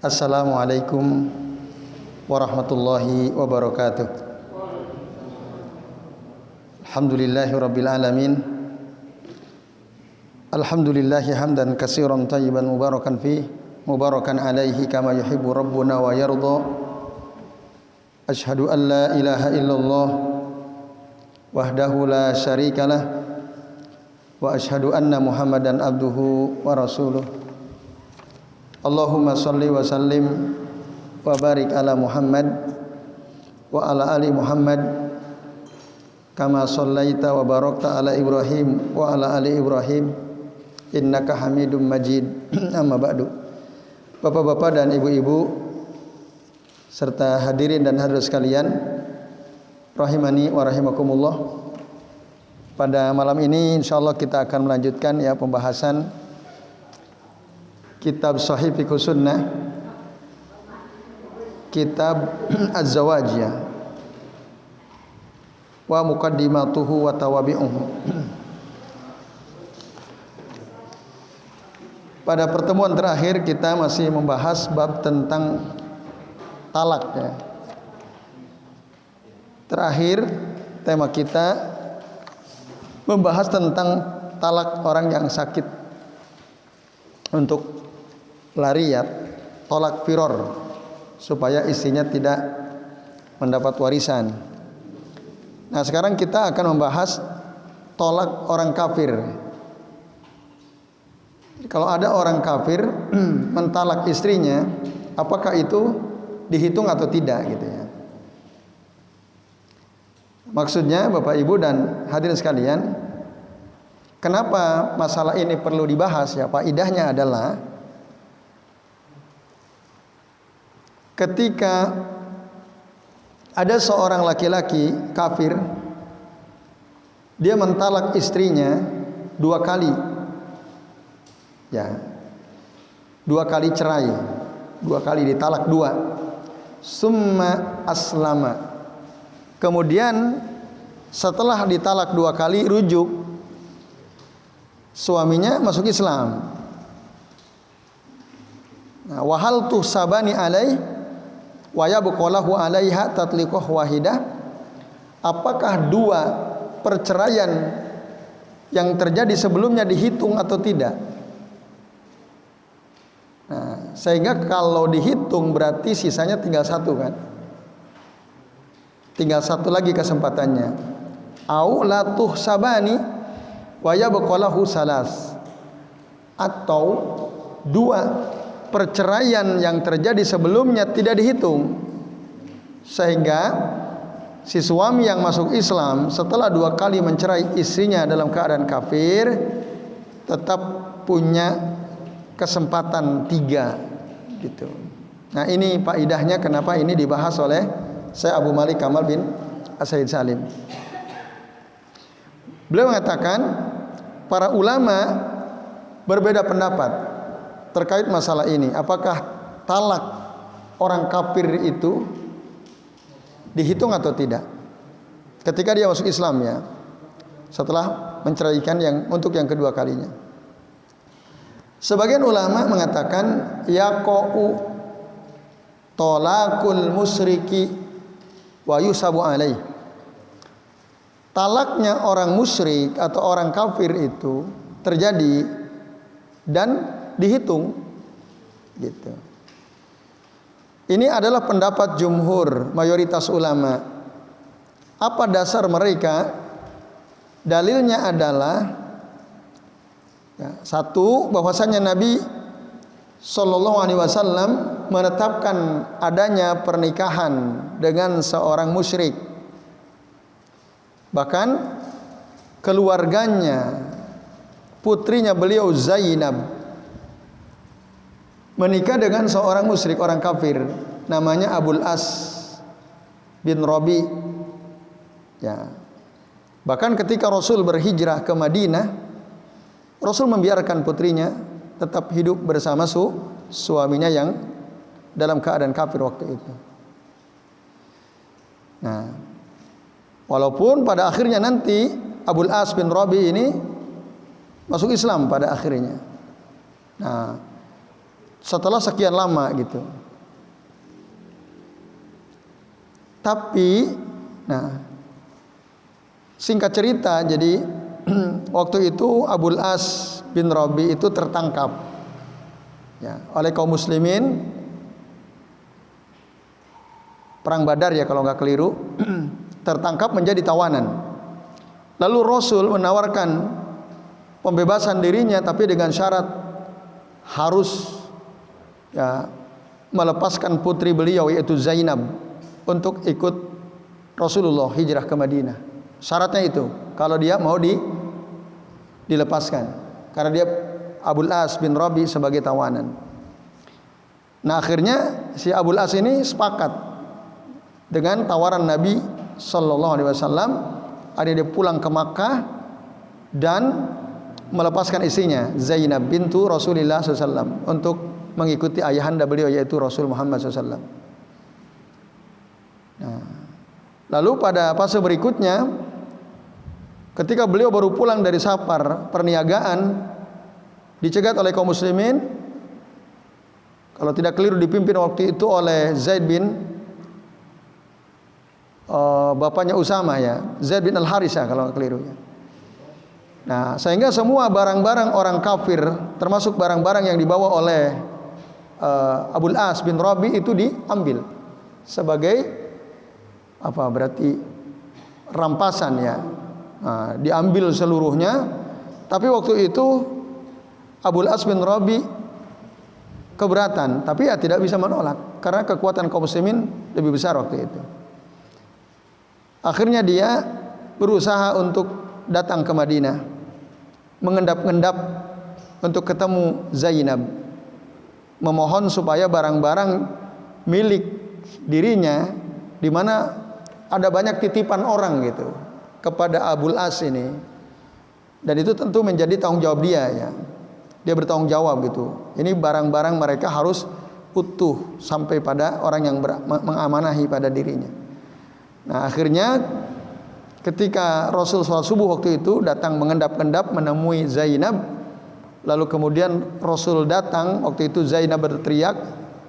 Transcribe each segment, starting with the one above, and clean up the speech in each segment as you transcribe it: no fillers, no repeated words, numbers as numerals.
Assalamualaikum warahmatullahi wabarakatuh. Alhamdulillahirabbil alamin. Alhamdulillahi hamdan katsiran thayyiban mubarakan fi mubarakan alaihi kama yuhibbu rabbuna wa yarda. Asyhadu an la ilaha illallah wahdahu la syarikalah wa asyhadu anna Muhammadan abduhu wa rasuluh. Allahumma shalli wa sallim wa barik ala Muhammad wa ala ali Muhammad kama shallaita wa barakta ala Ibrahim wa ala ali Ibrahim innaka Hamidum Majid. Amma ba'du. Bapak-bapak dan ibu-ibu serta hadirin dan hadirat sekalian, rahimani wa rahimakumullah. Pada malam ini insyaallah kita akan melanjutkan pembahasan kitab Sahih Fiqh Sunnah, kitab Az-Zawajiyah wa muqaddimatuhu wa tawabi'uhu. Pada pertemuan terakhir kita masih membahas bab tentang talak ya. Terakhir tema kita membahas tentang talak orang yang sakit untuk lariat, tolak firor, supaya istrinya tidak mendapat warisan. Nah, sekarang kita akan membahas tolak orang kafir. Kalau ada orang kafir mentalak istrinya, apakah itu dihitung atau tidak gitu ya. Maksudnya Bapak Ibu dan hadirin sekalian, kenapa masalah ini perlu dibahas ya? Faedahnya adalah ketika ada seorang laki-laki kafir, dia mentalak istrinya 2 kali, ya, 2 kali cerai, 2 kali ditalak 2. Summa aslama. Kemudian setelah ditalak 2 kali rujuk, suaminya masuk Islam. Nah, wahal tuh sabani alaih wa yabqalahu alaiha tatliqah wahidah. Apakah 2 perceraian yang terjadi sebelumnya dihitung atau tidak? Nah, sehingga kalau dihitung berarti sisanya tinggal 1 kan? Tinggal 1 lagi kesempatannya. Au la tuhsabani wa yabqalahu salas. Atau 2 perceraian yang terjadi sebelumnya tidak dihitung, sehingga si suami yang masuk Islam setelah 2 kali mencerai istrinya dalam keadaan kafir tetap punya kesempatan 3 gitu. Nah, ini faedahnya kenapa ini dibahas oleh Syekh Abu Malik Kamal bin As-Said Salim. Beliau mengatakan para ulama berbeda pendapat terkait masalah ini. Apakah talak orang kafir itu dihitung atau tidak ketika dia masuk Islam ya, setelah menceraikan untuk yang kedua kalinya. Sebagian ulama mengatakan yaqa'u talaqul musyriki wa yusabu alaih. Talaknya orang musyrik atau orang kafir itu terjadi dan dihitung gitu. Ini adalah pendapat jumhur, mayoritas ulama. Apa dasar mereka? Dalilnya adalah ya, 1, bahwasanya Nabi Sallallahu Alaihi Wasallam menetapkan adanya pernikahan dengan seorang musyrik. Bahkan keluarganya, putrinya beliau Zainab menikah dengan seorang musyrik, orang kafir, namanya Abul As bin Rabi. Ya. Bahkan ketika Rasul berhijrah ke Madinah, Rasul membiarkan putrinya tetap hidup bersama suaminya yang dalam keadaan kafir waktu itu. Nah, walaupun pada akhirnya nanti Abul As bin Rabi ini masuk Islam pada akhirnya. Nah, setelah sekian lama gitu. Tapi, nah, singkat cerita, jadi waktu itu Abul As bin Rabi itu tertangkap ya, oleh kaum muslimin perang Badar ya kalau nggak keliru. Tertangkap menjadi tawanan. Lalu Rasul menawarkan pembebasan dirinya, tapi dengan syarat harus ya melepaskan putri beliau yaitu Zainab untuk ikut Rasulullah hijrah ke Madinah. Syaratnya itu, kalau dia mau dilepaskan, karena dia Abul As bin Rabi sebagai tawanan. Nah akhirnya si Abul As ini sepakat dengan tawaran Nabi Sallallahu Alaihi Wasallam. Ada dia pulang ke Makkah dan melepaskan istrinya Zainab bintu Rasulullah SAW untuk mengikuti ayahanda beliau yaitu Rasul Muhammad SAW. Nah, lalu pada fase berikutnya, ketika beliau baru pulang dari safar perniagaan, dicegat oleh kaum muslimin. Kalau tidak keliru dipimpin waktu itu oleh Zaid bin bapaknya Usama ya, Zaid bin Al-Harithah kalau keliru ya. Nah, sehingga semua barang-barang orang kafir, termasuk barang-barang yang dibawa oleh Abul As bin Rabi itu diambil sebagai apa berarti rampasan ya. Nah, diambil seluruhnya. Tapi waktu itu Abul As bin Rabi keberatan, tapi ya tidak bisa menolak karena kekuatan kaum muslimin lebih besar waktu itu. Akhirnya dia berusaha untuk datang ke Madinah, mengendap-endap untuk ketemu Zainab, memohon supaya barang-barang milik dirinya, di mana ada banyak titipan orang gitu kepada Abul As ini, dan itu tentu menjadi tanggung jawab dia ya. Dia bertanggung jawab gitu. Ini barang-barang mereka harus utuh sampai pada orang yang mengamanahi pada dirinya. Nah akhirnya ketika Rasul sholat subuh waktu itu datang mengendap-endap menemui Zainab, lalu kemudian Rasul datang waktu itu Zainab berteriak,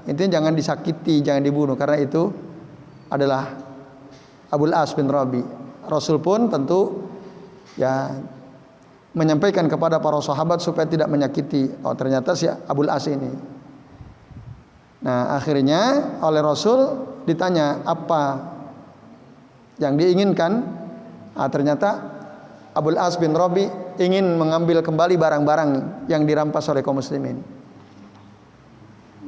intinya jangan disakiti, jangan dibunuh, karena itu adalah Abul As bin Rabi. Rasul pun tentu ya menyampaikan kepada para sahabat supaya tidak menyakiti, oh ternyata si Abul As ini. Nah akhirnya oleh Rasul ditanya apa yang diinginkan. Ternyata Abul As bin Rabi ingin mengambil kembali barang-barang yang dirampas oleh kaum muslimin.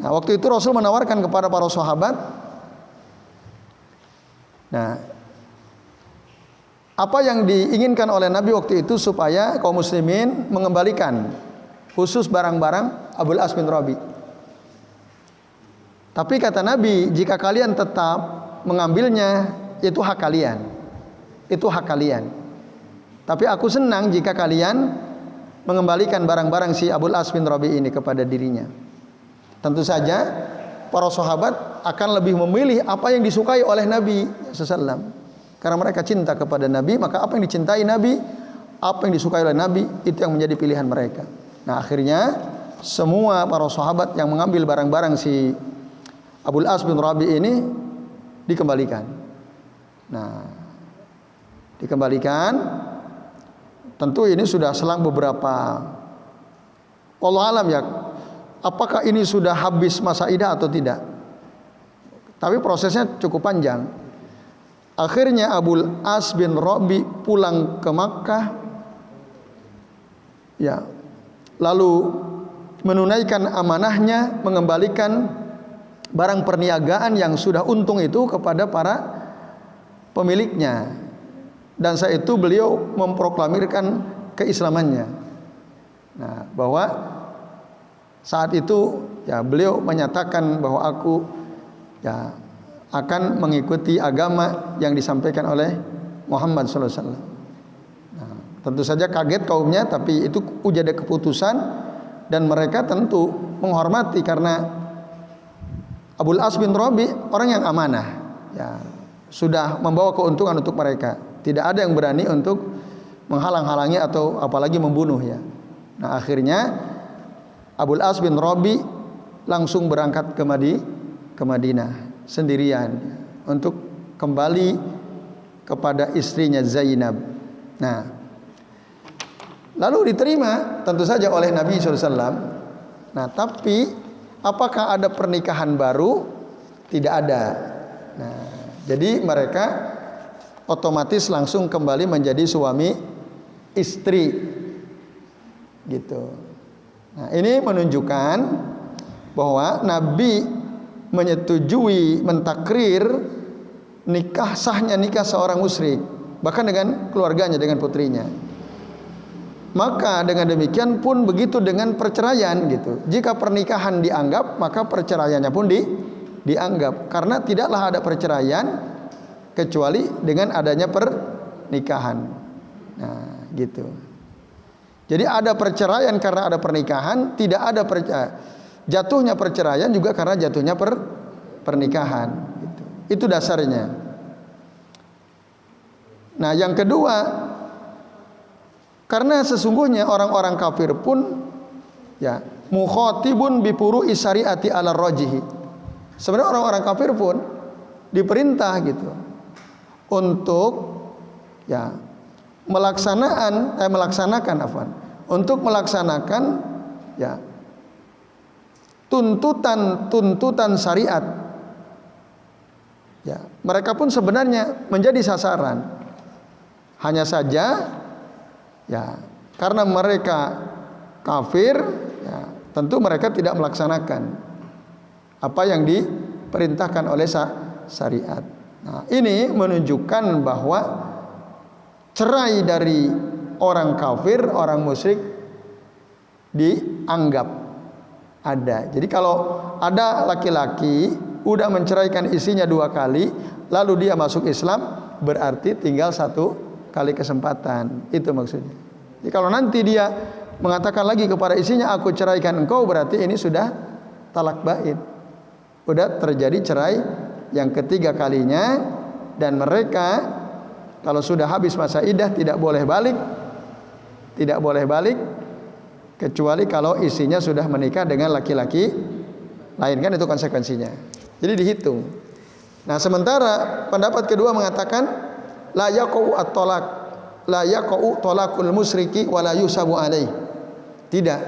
Nah waktu itu Rasul menawarkan kepada para sahabat, nah apa yang diinginkan oleh Nabi waktu itu supaya kaum muslimin mengembalikan khusus barang-barang Abul As bin Rabi. Tapi kata Nabi, jika kalian tetap mengambilnya, itu hak kalian. Itu hak kalian. Tapi aku senang jika kalian mengembalikan barang-barang si Abul As bin Rabi ini kepada dirinya. Tentu saja para sahabat akan lebih memilih apa yang disukai oleh Nabi SAW. Karena mereka cinta kepada Nabi, maka apa yang dicintai Nabi, apa yang disukai oleh Nabi, itu yang menjadi pilihan mereka. Nah akhirnya semua para sahabat yang mengambil barang-barang si Abul As bin Rabi ini dikembalikan. Nah, dikembalikan. Tentu ini sudah selang beberapa, wallahu alam ya, apakah ini sudah habis masa idah atau tidak. Tapi prosesnya cukup panjang. Akhirnya Abul As bin Rabi pulang ke Makkah, ya, lalu menunaikan amanahnya, mengembalikan barang perniagaan yang sudah untung itu kepada para pemiliknya, dan saat itu beliau memproklamirkan keislamannya. Nah, bahwa saat itu ya beliau menyatakan bahwa aku ya akan mengikuti agama yang disampaikan oleh Muhammad SAW. Nah, tentu saja kaget kaumnya, tapi itu udah ada keputusan dan mereka tentu menghormati karena Abul As bin Rabi orang yang amanah. Ya, sudah membawa keuntungan untuk mereka. Tidak ada yang berani untuk menghalang-halangi atau apalagi membunuh ya. Nah akhirnya Abul As bin Rabi langsung berangkat ke Madinah sendirian untuk kembali kepada istrinya Zainab. Nah, lalu diterima tentu saja oleh Nabi SAW. Nah, tapi apakah ada pernikahan baru? Tidak ada. Nah, jadi mereka otomatis langsung kembali menjadi suami istri gitu. Nah, ini menunjukkan bahwa Nabi menyetujui, mentakrir sahnya nikah seorang musyrik, bahkan dengan keluarganya, dengan putrinya. Maka dengan demikian pun begitu dengan perceraian gitu. Jika pernikahan dianggap, maka perceraiannya pun dianggap, karena tidaklah ada perceraian kecuali dengan adanya pernikahan. Nah, gitu. Jadi ada perceraian karena ada pernikahan, tidak ada jatuhnya perceraian juga karena jatuhnya pernikahan. Gitu. Itu dasarnya. Nah, yang kedua, karena sesungguhnya orang-orang kafir pun ya mukhatibun bi furu'i syariati ala rajihi. Sebenarnya orang-orang kafir pun diperintah gitu untuk ya melaksanakan ya tuntutan syariat. Ya, mereka pun sebenarnya menjadi sasaran. Hanya saja ya karena mereka kafir, ya, tentu mereka tidak melaksanakan apa yang diperintahkan oleh syariat. Nah, ini menunjukkan bahwa cerai dari orang kafir, orang musyrik dianggap ada. Jadi kalau ada laki-laki udah menceraikan istrinya 2 kali, lalu dia masuk Islam, berarti tinggal 1 kali kesempatan. Itu maksudnya. Jadi kalau nanti dia mengatakan lagi kepada istrinya, aku ceraikan engkau, berarti ini sudah talak bait. Sudah terjadi cerai yang ketiga kalinya, dan mereka kalau sudah habis masa iddah tidak boleh balik kecuali kalau istrinya sudah menikah dengan laki-laki lain, kan itu konsekuensinya. Jadi dihitung. Nah, sementara pendapat kedua mengatakan la yaqau at-talaq, la yaqau talaqul musyriki wa la yusabu alaih. Tidak.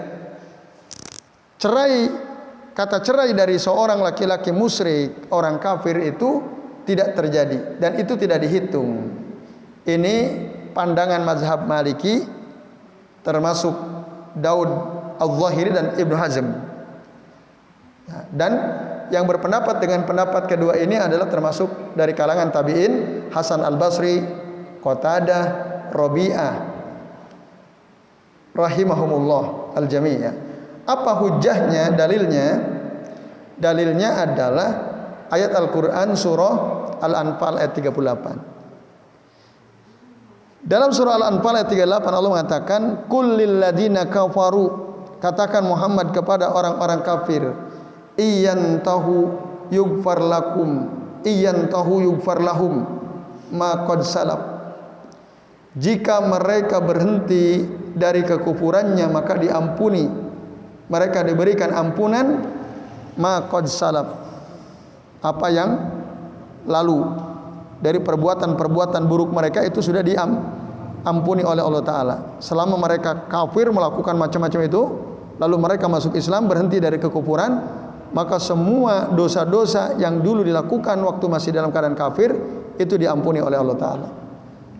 Kata cerai dari seorang laki-laki musyrik, orang kafir itu tidak terjadi dan itu tidak dihitung. Ini pandangan mazhab Maliki, termasuk Daud Al-Zahiri dan Ibnu Hazm. Dan yang berpendapat dengan pendapat kedua ini adalah termasuk dari kalangan tabi'in, Hasan Al-Basri, Qatadah, Rabi'ah rahimahumullah al-jami'. Apa hujjahnya, dalilnya adalah ayat Al-Quran surah Al-Anfal ayat 38. Dalam surah Al-Anfal ayat 38 Allah mengatakan, qul lil ladina kafaru, katakan Muhammad kepada orang-orang kafir, iyantahu yughfar lahum ma qad salaf. Jika mereka berhenti dari kekufurannya maka diampuni, mereka diberikan ampunan ma qad salaf, apa yang lalu dari perbuatan-perbuatan buruk mereka itu sudah diampuni oleh Allah Ta'ala. Selama mereka kafir melakukan macam-macam itu, lalu mereka masuk Islam, berhenti dari kekufuran, maka semua dosa-dosa yang dulu dilakukan waktu masih dalam keadaan kafir itu diampuni oleh Allah Ta'ala.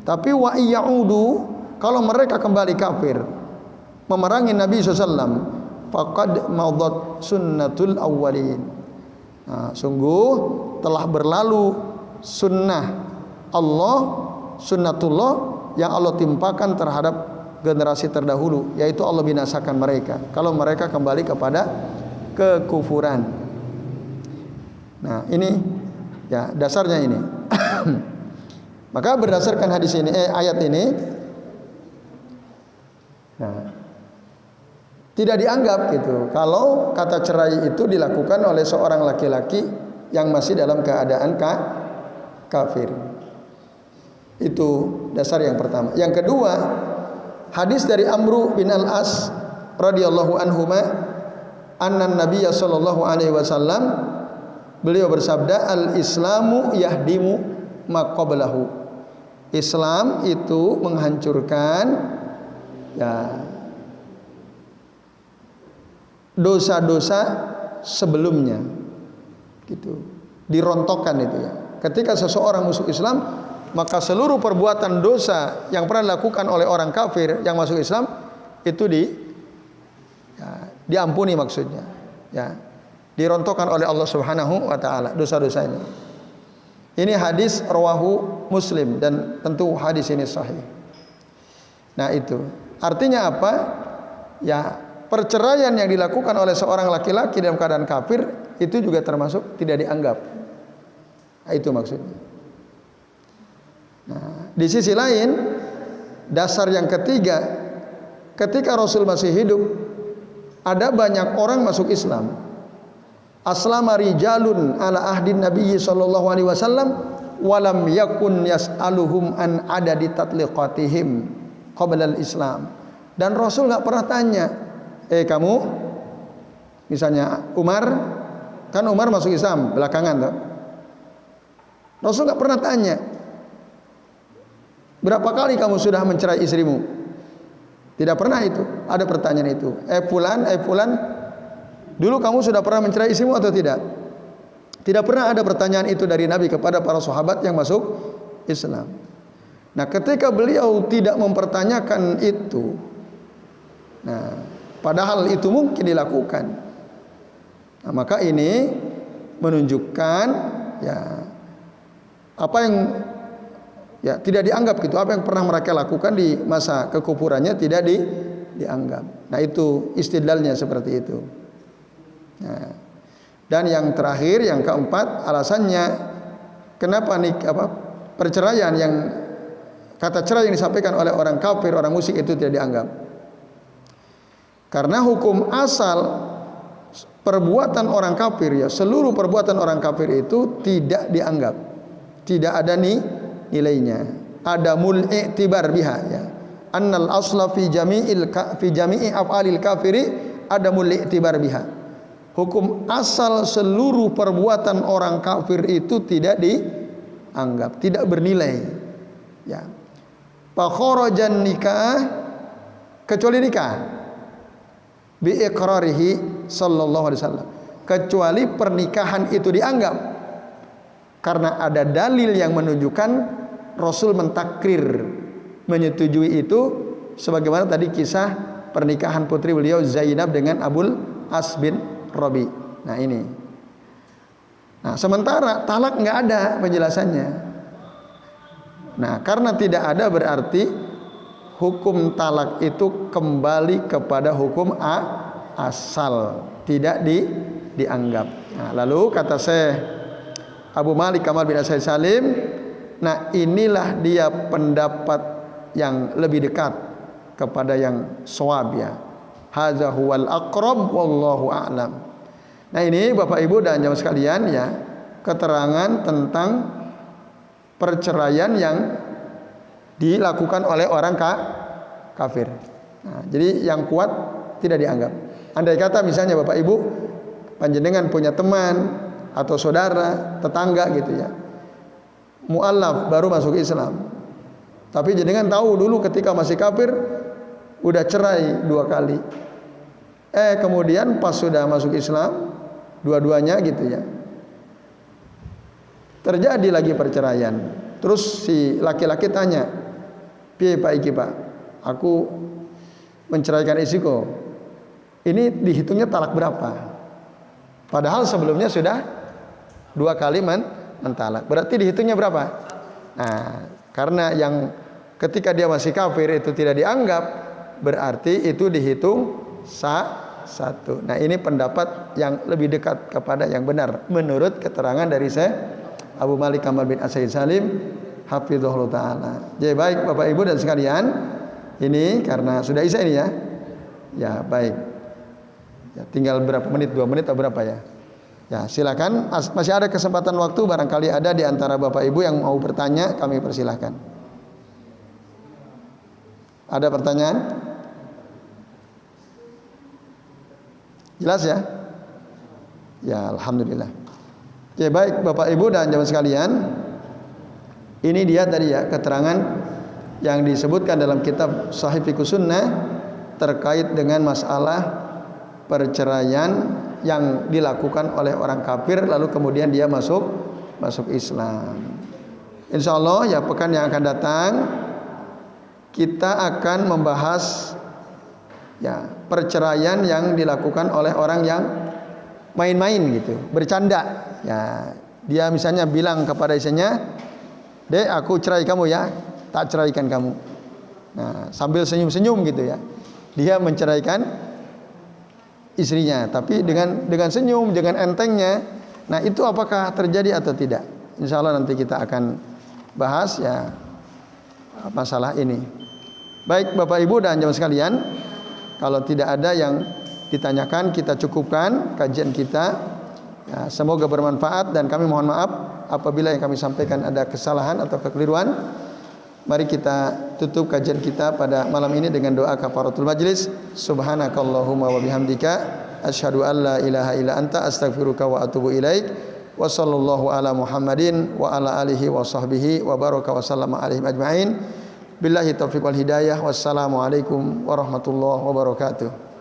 Tapi wa iyaudu, kalau mereka kembali kafir memerangi Nabi SAW, faqad madat sunnatul awwalin. Nah, sungguh telah berlalu sunnah Allah, sunnatullah yang Allah timpakan terhadap generasi terdahulu, yaitu Allah binasakan mereka kalau mereka kembali kepada kekufuran. Nah, ini ya dasarnya ini. Maka berdasarkan hadis ini, ayat ini, nah, tidak dianggap gitu kalau kata cerai itu dilakukan oleh seorang laki-laki yang masih dalam keadaan kafir. Itu dasar yang pertama. Yang kedua, hadis dari Amru bin Al-As radhiyallahu anhuma, anna Nabiyya sallallahu alaihi wasallam, beliau bersabda, al-islamu yahdimu ma qablahu. Islam itu menghancurkan ya dosa-dosa sebelumnya, gitu, dirontokkan itu ya. Ketika seseorang masuk Islam, maka seluruh perbuatan dosa yang pernah dilakukan oleh orang kafir yang masuk Islam itu diampuni, maksudnya ya, dirontokkan oleh Allah Subhanahu wa taala dosa-dosanya. Ini hadis rawahu Muslim, dan tentu hadis ini sahih. Nah, itu artinya apa? Ya, perceraian yang dilakukan oleh seorang laki-laki dalam keadaan kafir itu juga termasuk tidak dianggap. Nah, itu maksudnya. Nah, di sisi lain, dasar yang ketiga, ketika Rasul masih hidup, ada banyak orang masuk Islam. Aslama rijalun ala ahdin Nabi sallallahu alaihi wasallam walam yakun yas'aluhum an adadi tatliqatihim qabla al-Islam. Dan Rasul enggak pernah tanya, kamu misalnya Umar, kan Umar masuk Islam belakangan toh. Rasul enggak pernah tanya, berapa kali kamu sudah mencerai istrimu? Tidak pernah itu. Ada pertanyaan itu. Fulan, dulu kamu sudah pernah mencerai istrimu atau tidak? Tidak pernah ada pertanyaan itu dari Nabi kepada para sahabat yang masuk Islam. Nah, ketika beliau tidak mempertanyakan itu, nah, padahal itu mungkin dilakukan. Nah, maka ini menunjukkan ya apa yang ya tidak dianggap gitu, apa yang pernah mereka lakukan di masa kekufurannya tidak dianggap. Nah, itu istidlalnya seperti itu. Nah, dan yang terakhir, yang keempat, alasannya kenapa perceraian yang kata cerai yang disampaikan oleh orang kafir, orang musyrik itu tidak dianggap. Karena hukum asal perbuatan orang kafir, ya seluruh perbuatan orang kafir itu tidak dianggap, tidak ada nilainya. Ada i'tibar biha, ya. Annal asla fi jami'i af'alil kafiri ada i'tibar biha. Hukum asal seluruh perbuatan orang kafir itu tidak dianggap, tidak bernilai. Ya. Fa kharajan nikah, kecuali nikah bi iqrarihi sallallahu alaihi wasallam, kecuali pernikahan itu dianggap karena ada dalil yang menunjukkan Rasul mentakrir, menyetujui itu, sebagaimana tadi kisah pernikahan putri beliau Zainab dengan Abul As bin Rabi. Nah, ini. Nah, sementara talak nggak ada penjelasannya. Nah, karena tidak ada berarti hukum talak itu kembali kepada hukum asal, tidak dianggap. Nah, lalu kata Syekh Abu Malik Kamal bin Asy Salim, nah inilah dia pendapat yang lebih dekat kepada yang shawab, ya. Hadza huwal aqrab wallahu a'lam. Nah, ini Bapak Ibu dan jamaah sekalian, ya, keterangan tentang perceraian yang dilakukan oleh orang kafir. Nah, jadi yang kuat tidak dianggap. Andai kata misalnya Bapak Ibu panjenengan punya teman atau saudara, tetangga gitu, ya, mu'allaf baru masuk Islam, tapi jenengan tahu dulu ketika masih kafir udah cerai 2 kali. Kemudian pas sudah masuk Islam dua-duanya gitu, ya, terjadi lagi perceraian. Terus si laki-laki tanya, "Piye Pak iki Pak? Aku menceraikan istriku. Ini dihitungnya talak berapa?" Padahal sebelumnya sudah 2 kali mentalak. Berarti dihitungnya berapa? Nah, karena yang ketika dia masih kafir itu tidak dianggap, berarti itu dihitung satu. Nah, ini pendapat yang lebih dekat kepada yang benar menurut keterangan dari Syekh Abu Malik Kamal bin Asy Salim hafizahullah taala. Jadi baik Bapak Ibu dan sekalian, ini karena sudah isya ini, ya. Ya, baik. Ya, tinggal berapa menit? 2 menit atau berapa, ya? Ya, silakan. Masih ada kesempatan waktu, barangkali ada di antara Bapak Ibu yang mau bertanya, kami persilahkan. Ada pertanyaan? Jelas ya? Ya, alhamdulillah. Oke, baik Bapak Ibu dan jamaah sekalian. Ini dia tadi ya keterangan yang disebutkan dalam kitab Shahih Fiqh Sunnah terkait dengan masalah perceraian yang dilakukan oleh orang kafir lalu kemudian dia masuk Islam. Insya Allah ya pekan yang akan datang kita akan membahas ya perceraian yang dilakukan oleh orang yang main-main gitu, bercanda. Ya, dia misalnya bilang kepada istrinya, "Dek, aku cerai kamu ya, tak ceraikan kamu." Nah, sambil senyum-senyum gitu ya. Dia menceraikan istrinya, tapi dengan senyum, dengan entengnya. Nah, itu apakah terjadi atau tidak? Insya Allah nanti kita akan bahas ya masalah ini. Baik Bapak Ibu dan jamaah sekalian, kalau tidak ada yang ditanyakan kita cukupkan kajian kita. Ya, semoga bermanfaat dan kami mohon maaf apabila yang kami sampaikan ada kesalahan atau kekeliruan. Mari kita tutup kajian kita pada malam ini dengan doa kafaratul majlis. Subhanakallahumma wa bihamdika asyhadu an la ilaha illa anta astaghfiruka wa atubu ilaik. Wa sallallahu ala Muhammadin wa ala alihi wa sahbihi wa baraka wa sallama alaihim ajma'in. Billahi taufiq wal hidayah. Wassalamualaikum warahmatullahi wabarakatuh.